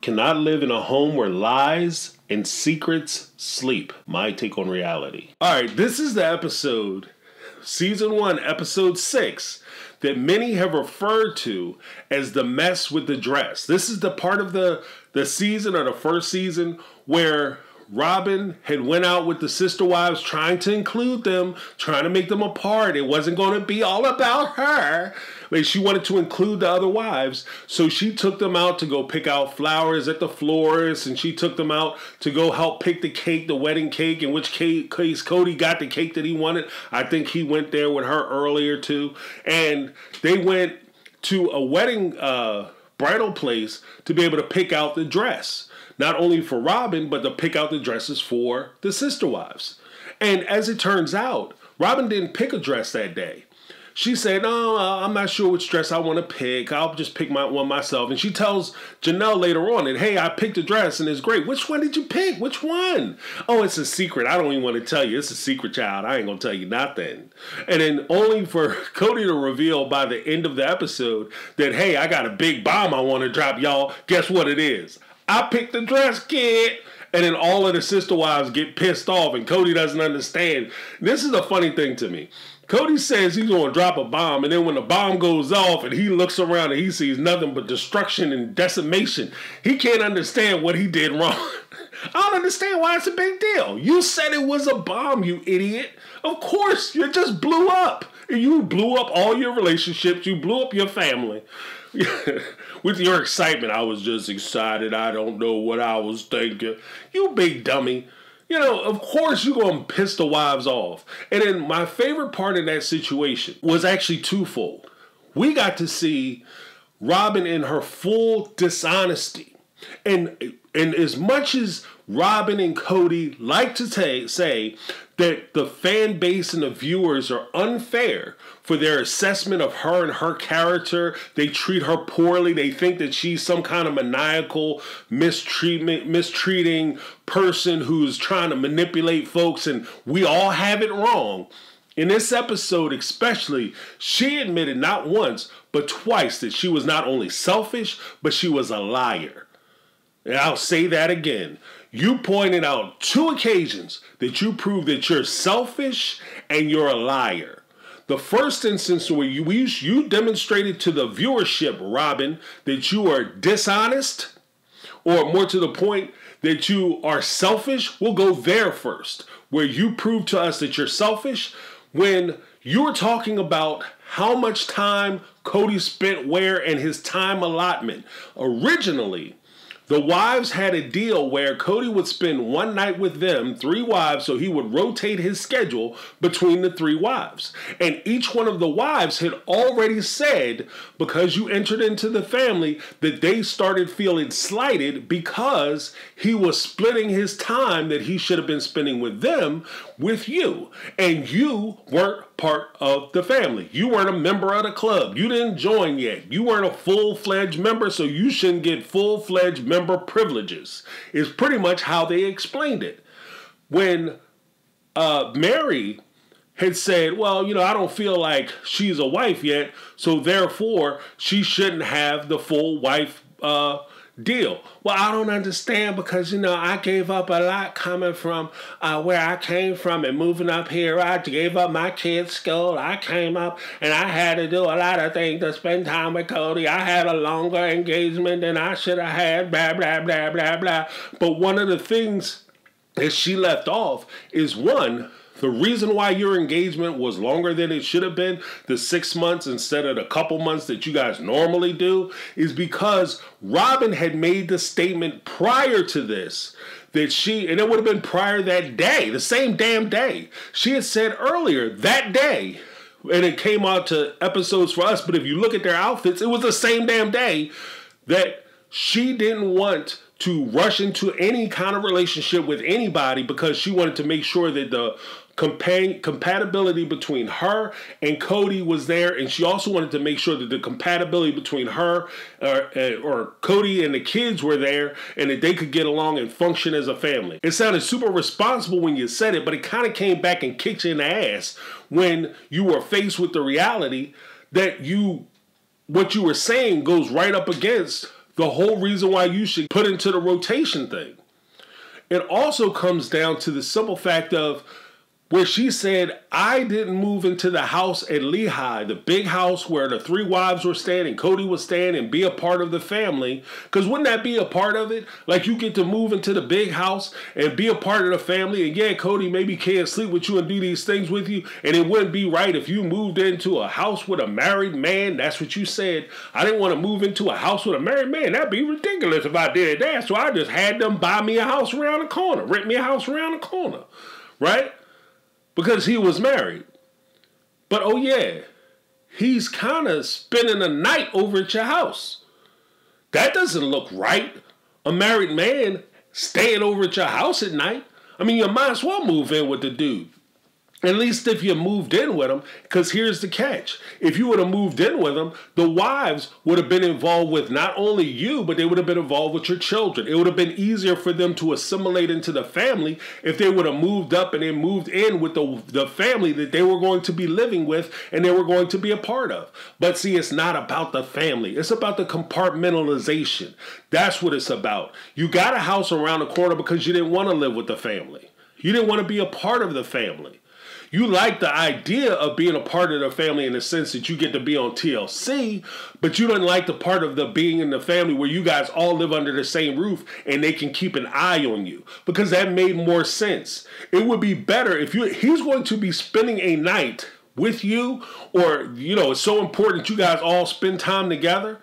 cannot live in a home where lies and secrets sleep. My take on reality. All right, this is the episode, Season 1, Episode 6, that many have referred to as the mess with the dress. This is the part of the season, or the first season, where Robyn had went out with the sister wives, trying to include them, trying to make them a part. It wasn't going to be all about her, but she wanted to include the other wives. So she took them out to go pick out flowers at the florist, and she took them out to go help pick the cake, the wedding cake, in which case Kody got the cake that he wanted. I think he went there with her earlier too. And they went to a wedding bridal place to be able to pick out the dress. Not only for Robyn, but to pick out the dresses for the sister wives. And as it turns out, Robyn didn't pick a dress that day. She said, "No, I'm not sure which dress I want to pick. I'll just pick one myself." And she tells Janelle later on that, "Hey, I picked a dress and it's great." "Which one did you pick? Which one?" "Oh, it's a secret. I don't even want to tell you. It's a secret, child. I ain't going to tell you nothing." And then only for Kody to reveal by the end of the episode that, "Hey, I got a big bomb I want to drop, y'all. Guess what it is? I picked the dress, kid." And then all of the sister wives get pissed off, and Kody doesn't understand. This is a funny thing to me. Cody says he's going to drop a bomb, and then when the bomb goes off and he looks around and he sees nothing but destruction and decimation, he can't understand what he did wrong. I don't understand why it's a big deal. You said it was a bomb, you idiot. Of course, you just blew up. You blew up all your relationships. You blew up your family. With your excitement, "I was just excited. I don't know what I was thinking." You big dummy. You know, of course you're going to piss the wives off. And then my favorite part of that situation was actually twofold. We got to see Robyn in her full dishonesty. And as much as Robyn and Kody like to say that the fan base and the viewers are unfair for their assessment of her and her character, they treat her poorly, they think that she's some kind of maniacal, mistreating person who's trying to manipulate folks, and we all have it wrong. In this episode especially, she admitted not once, but twice that she was not only selfish, but she was a liar. And I'll say that again. You pointed out 2 occasions that you proved that you're selfish and you're a liar. The first instance where you demonstrated to the viewership, Robyn, that you are dishonest, or more to the point, that you are selfish. We'll go there first, where you proved to us that you're selfish when you were talking about how much time Kody spent where and his time allotment. Originally, the wives had a deal where Kody would spend one night with them, 3 wives, so he would rotate his schedule between the 3 wives. And each one of the wives had already said, because you entered into the family, that they started feeling slighted because he was splitting his time that he should have been spending with them with you. And you weren't part of the family. You weren't a member of the club. You didn't join yet. You weren't a full-fledged member, so you shouldn't get full-fledged member privileges, is pretty much how they explained it. When Meri had said, "Well, I don't feel like she's a wife yet, so therefore she shouldn't have the full wife deal." "Well, I don't understand because, I gave up a lot coming from where I came from and moving up here. I gave up my kids' school. I came up and I had to do a lot of things to spend time with Kody. I had a longer engagement than I should have had, blah, blah, blah, blah, blah." But one of the things that she left off is, one, the reason why your engagement was longer than it should have been, the 6 months instead of the couple months that you guys normally do, is because Robyn had made the statement prior to this that and it would have been prior that day, the same damn day. She had said earlier that day, and it came out to episodes for us, but if you look at their outfits, it was the same damn day, that she didn't want to rush into any kind of relationship with anybody because she wanted to make sure that the compatibility between her and Kody was there, and she also wanted to make sure that the compatibility between her or Kody and the kids were there, and that they could get along and function as a family. It sounded super responsible when you said it, but it kind of came back and kicked you in the ass when you were faced with the reality that what you were saying goes right up against the whole reason why you should put into the rotation thing. It also comes down to the simple fact of where she said, I didn't move into the house at Lehigh, the big house where the 3 wives were staying and Kody was staying, and be a part of the family. Because wouldn't that be a part of it? Like, you get to move into the big house and be a part of the family. And yeah, Kody maybe can't sleep with you and do these things with you. And it wouldn't be right if you moved into a house with a married man. That's what you said. I didn't want to move into a house with a married man. That'd be ridiculous if I did that. So I just had them buy me a house around the corner, rent me a house around the corner, right? Because he was married. But oh yeah, he's kind of spending the night over at your house. That doesn't look right. A married man staying over at your house at night. I mean, you might as well move in with the dude. At least if you moved in with him, because here's the catch. If you would have moved in with him, the wives would have been involved with not only you, but they would have been involved with your children. It would have been easier for them to assimilate into the family if they would have moved up and then moved in with the family that they were going to be living with and they were going to be a part of. But see, it's not about the family. It's about the compartmentalization. That's what it's about. You got a house around the corner because you didn't want to live with the family. You didn't want to be a part of the family. You like the idea of being a part of the family in the sense that you get to be on TLC, but you don't like the part of the being in the family where you guys all live under the same roof and they can keep an eye on you, because that made more sense. It would be better if he's going to be spending a night with you, or, you know, it's so important you guys all spend time together.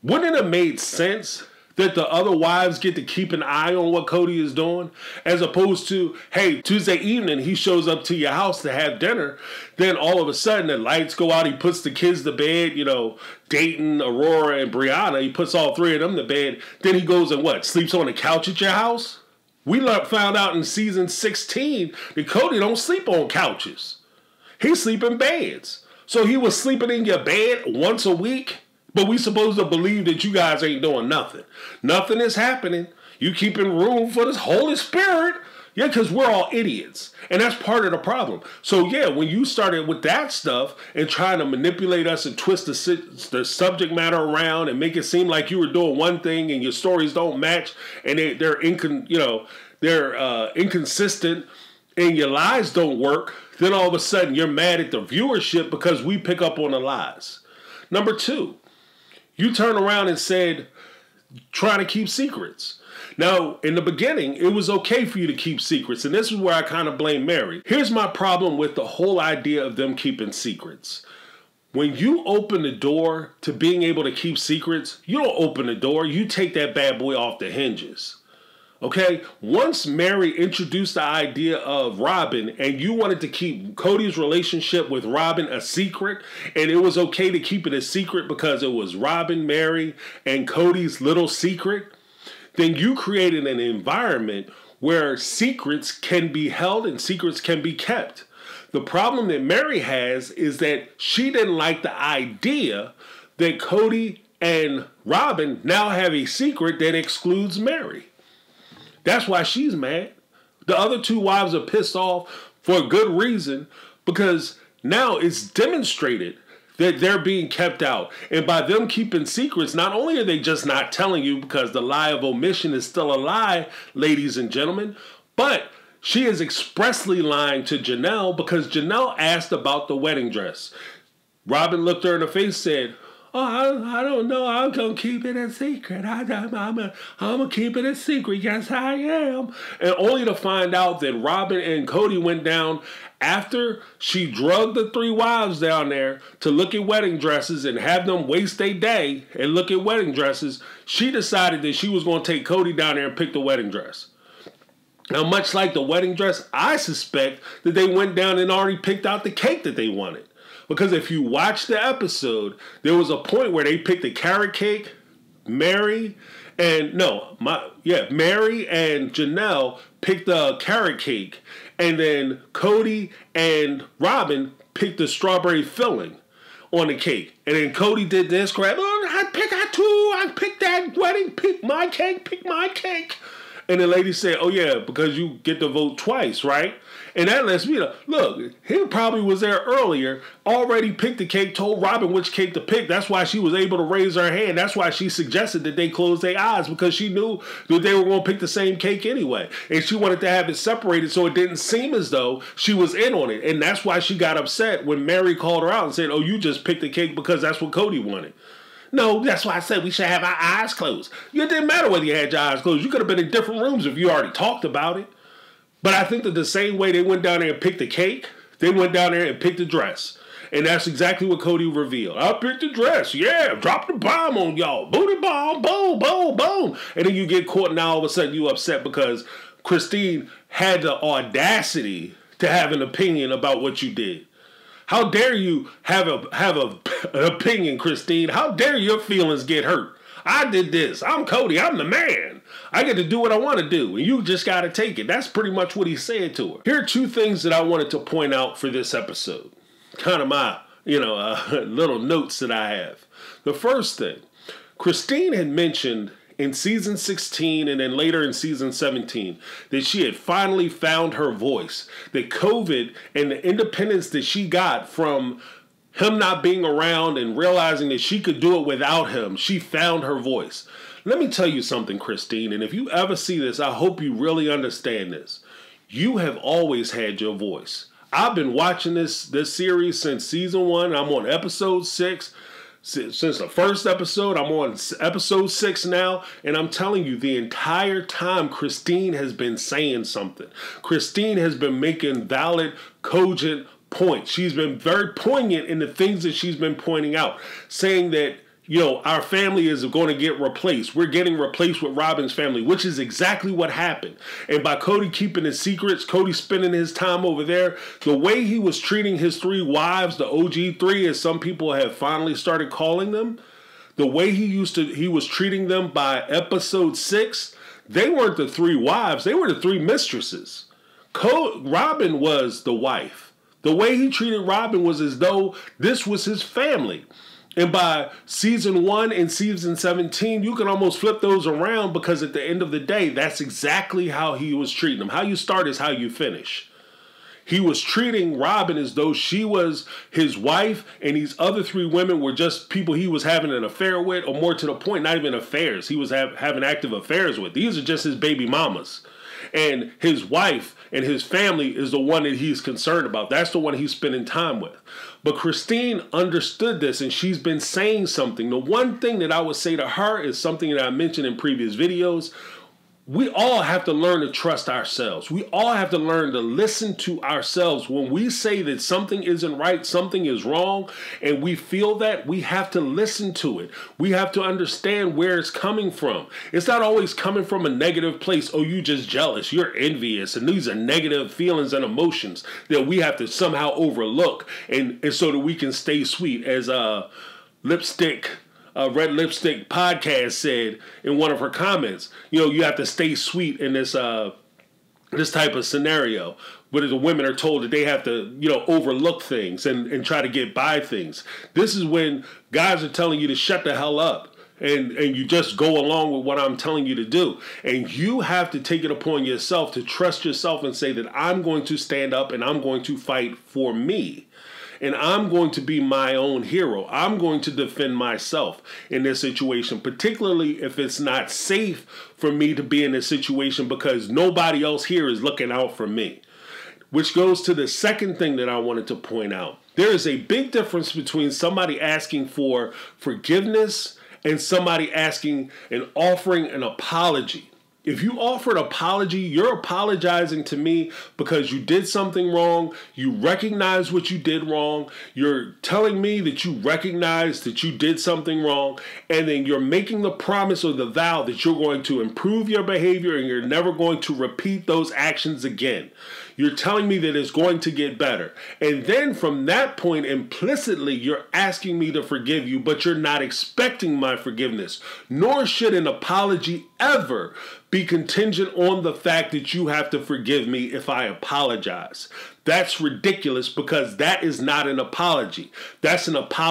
Wouldn't it have made sense that the other wives get to keep an eye on what Kody is doing, as opposed to, hey, Tuesday evening he shows up to your house to have dinner, then all of a sudden the lights go out, he puts the kids to bed, you know, Dayton, Aurora, and Brianna, he puts all 3 of them to bed, then he goes and what, sleeps on the couch at your house? We found out in season 16 that Kody don't sleep on couches. He sleep in beds. So he was sleeping in your bed once a week? But we supposed to believe that you guys ain't doing nothing. Nothing is happening. You keeping room for this Holy Spirit. Yeah, because we're all idiots. And that's part of the problem. So yeah, when you started with that stuff and trying to manipulate us and twist the subject matter around and make it seem like you were doing one thing and your stories don't match and they're inconsistent and your lies don't work, then all of a sudden you're mad at the viewership because we pick up on the lies. Number 2. You turn around and said, trying to keep secrets. Now, in the beginning, it was okay for you to keep secrets, and this is where I kind of blame Meri. Here's my problem with the whole idea of them keeping secrets. When you open the door to being able to keep secrets, you don't open the door, you take that bad boy off the hinges. Okay, once Meri introduced the idea of Robyn and you wanted to keep Kody's relationship with Robyn a secret, and it was okay to keep it a secret because it was Robyn, Meri, and Kody's little secret, then you created an environment where secrets can be held and secrets can be kept. The problem that Meri has is that she didn't like the idea that Kody and Robyn now have a secret that excludes Meri. That's why she's mad. The other 2 wives are pissed off for a good reason, because now it's demonstrated that they're being kept out. And by them keeping secrets, not only are they just not telling you, because the lie of omission is still a lie, ladies and gentlemen, but she is expressly lying to Janelle because Janelle asked about the wedding dress. Robyn looked her in the face and said, oh, I don't know. I'm going to keep it a secret. I'm going to keep it a secret. Yes, I am. And only to find out that Robyn and Kody went down after she drugged the 3 wives down there to look at wedding dresses and have them waste their day and look at wedding dresses. She decided that she was going to take Kody down there and pick the wedding dress. Now, much like the wedding dress, I suspect that they went down and already picked out the cake that they wanted. Because if you watch the episode, there was a point where they picked a carrot cake. Meri and Janelle picked the carrot cake. And then Kody and Robyn picked the strawberry filling on the cake. And then Kody did this crap. Oh, I picked that wedding. Pick my cake. And the lady said, oh yeah, because you get to vote twice, right? And that lets me know, look, he probably was there earlier, already picked the cake, told Robyn which cake to pick. That's why she was able to raise her hand. That's why she suggested that they close their eyes, because she knew that they were going to pick the same cake anyway. And she wanted to have it separated so it didn't seem as though she was in on it. And that's why she got upset when Meri called her out and said, oh, you just picked the cake because that's what Kody wanted. No, that's why I said we should have our eyes closed. It didn't matter whether you had your eyes closed. You could have been in different rooms if you already talked about it. But I think that the same way they went down there and picked the cake, they went down there and picked the dress. And that's exactly what Kody revealed. I picked the dress. Yeah, drop the bomb on y'all. Booty bomb, boom, boom, boom. And then you get caught and now all of a sudden you upset because Christine had the audacity to have an opinion about what you did. How dare you have an opinion, Christine? How dare your feelings get hurt? I did this. I'm Kody. I'm the man. I get to do what I want to do, and you just got to take it. That's pretty much what he said to her. Here are two things that I wanted to point out for this episode. Kind of my, little notes that I have. The first thing, Christine had mentioned in season 16 and then later in season 17 that she had finally found her voice. That COVID and the independence that she got from him not being around and realizing that she could do it without him, she found her voice. Let me tell you something, Christine, and if you ever see this, I hope you really understand this. You have always had your voice. I've been watching this series since season 1. I'm on episode 6. Since the first episode, I'm on episode 6 now, and I'm telling you, the entire time, Christine has been saying something. Christine has been making valid, cogent points. She's been very poignant in the things that she's been pointing out, saying that, our family is going to get replaced. We're getting replaced with Robyn's family, which is exactly what happened. And by Kody keeping his secrets, Kody spending his time over there, the way he was treating his 3 wives, the OG3, as some people have finally started calling them, the way he was treating them by episode 6, they weren't the 3 wives, they were the 3 mistresses. Robyn was the wife. The way he treated Robyn was as though this was his family. And by season 1 and season 17, you can almost flip those around, because at the end of the day, that's exactly how he was treating them. How you start is how you finish. He was treating Robyn as though she was his wife, and these other 3 women were just people he was having an affair with, or more to the point, not even affairs. He was having active affairs with. These are just his baby mamas. And his wife and his family is the one that he's concerned about. That's the one he's spending time with. But Christine understood this, and she's been saying something. The one thing that I would say to her is something that I mentioned in previous videos. We all have to learn to trust ourselves. We all have to learn to listen to ourselves. When we say that something isn't right, something is wrong, and we feel that, we have to listen to it. We have to understand where it's coming from. It's not always coming from a negative place. Oh, you just jealous, you're envious, and these are negative feelings and emotions that we have to somehow overlook, and so that we can stay sweet. As Red Lipstick podcast said in one of her comments, you have to stay sweet in this type of scenario, where the women are told that they have to, overlook things and try to get by things. This is when guys are telling you to shut the hell up and you just go along with what I'm telling you to do. And you have to take it upon yourself to trust yourself and say that I'm going to stand up and I'm going to fight for me. And I'm going to be my own hero. I'm going to defend myself in this situation, particularly if it's not safe for me to be in this situation because nobody else here is looking out for me. Which goes to the second thing that I wanted to point out. There is a big difference between somebody asking for forgiveness and somebody asking and offering an apology. If you offer an apology, you're apologizing to me because you did something wrong. You recognize what you did wrong. You're telling me that you recognize that you did something wrong. And then you're making the promise or the vow that you're going to improve your behavior and you're never going to repeat those actions again. You're telling me that it's going to get better. And then from that point, implicitly, you're asking me to forgive you, but you're not expecting my forgiveness. Nor should an apology ever be contingent on the fact that you have to forgive me if I apologize. That's ridiculous because that is not an apology. That's an apology.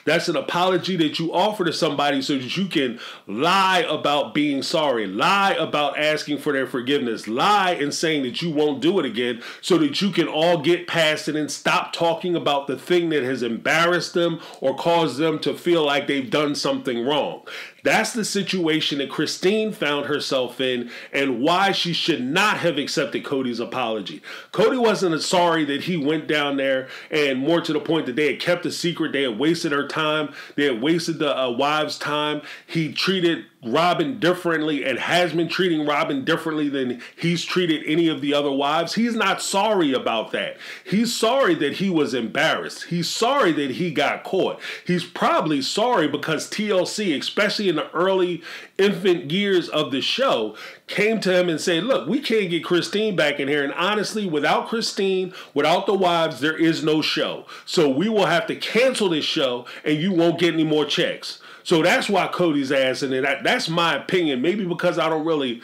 That's an apology that you offer to somebody so that you can lie about being sorry, lie about asking for their forgiveness, lie and saying that you won't do it again so that you can all get past it and stop talking about the thing that has embarrassed them or caused them to feel like they've done something wrong. That's the situation that Christine found herself in and why she should not have accepted Kody's apology. Kody wasn't sorry that he went down there, and more to the point that they had kept a secret. They had wasted her time. They had wasted the wives' time. He treated Robyn differently and has been treating Robyn differently than he's treated any of the other wives. He's not sorry about that. He's sorry that he was embarrassed. He's sorry that he got caught. He's probably sorry because TLC, especially in the early infant years of the show, came to him and said, look, we can't get Christine back in here. And honestly, without Christine, without the wives, there is no show. So we will have to cancel this show and you won't get any more checks. So that's why Kody's ass in it. That's my opinion. Maybe because I don't really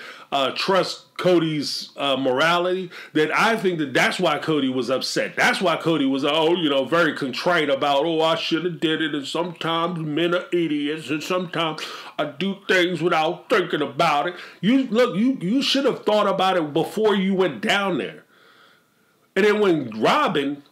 trust Kody's morality, that I think that that's why Kody was upset. That's why Kody was, very contrite about, I should have did it. And sometimes men are idiots. And sometimes I do things without thinking about it. You should have thought about it before you went down there. And then when Robyn,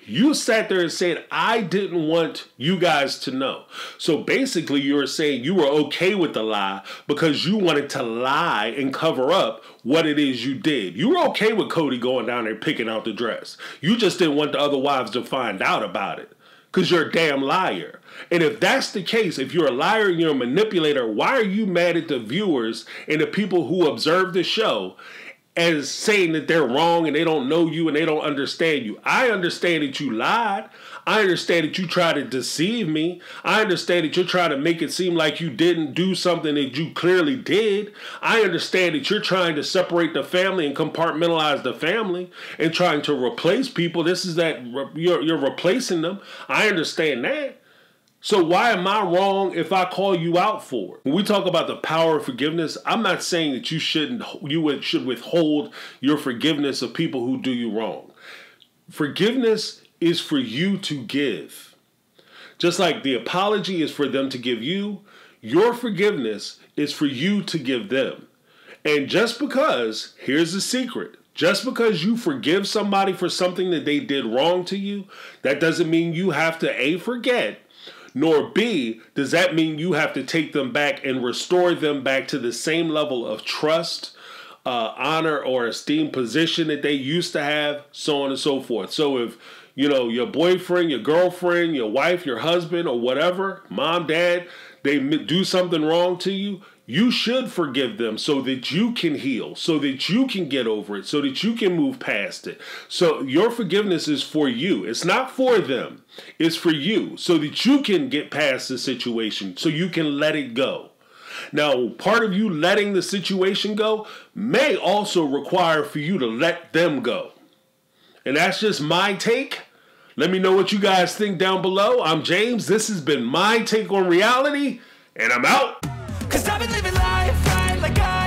you sat there and said, I didn't want you guys to know. So basically you were saying you were okay with the lie because you wanted to lie and cover up what it is you did. You were okay with Kody going down there picking out the dress. You just didn't want the other wives to find out about it because you're a damn liar. And if that's the case, if you're a liar and you're a manipulator, why are you mad at the viewers and the people who observe the show as saying that they're wrong and they don't know you and they don't understand you? I understand that you lied. I understand that you tried to deceive me. I understand that you're trying to make it seem like you didn't do something that you clearly did. I understand that you're trying to separate the family and compartmentalize the family and trying to replace people. This is that you're replacing them. I understand that. So why am I wrong if I call you out for it? When we talk about the power of forgiveness, I'm not saying that you should withhold your forgiveness of people who do you wrong. Forgiveness is for you to give. Just like the apology is for them to give you, your forgiveness is for you to give them. And just because, here's the secret, just because you forgive somebody for something that they did wrong to you, that doesn't mean you have to A, forget, nor B, does that mean you have to take them back and restore them back to the same level of trust, honor, or esteem position that they used to have, so on and so forth. So if, your boyfriend, your girlfriend, your wife, your husband, or whatever, mom, dad, they do something wrong to you, you should forgive them so that you can heal, so that you can get over it, so that you can move past it. So your forgiveness is for you. It's not for them. It's for you so that you can get past the situation, so you can let it go. Now, part of you letting the situation go may also require for you to let them go. And that's just my take. Let me know what you guys think down below. I'm James. This has been my take on reality, and I'm out. 'Cause I've been living life right like I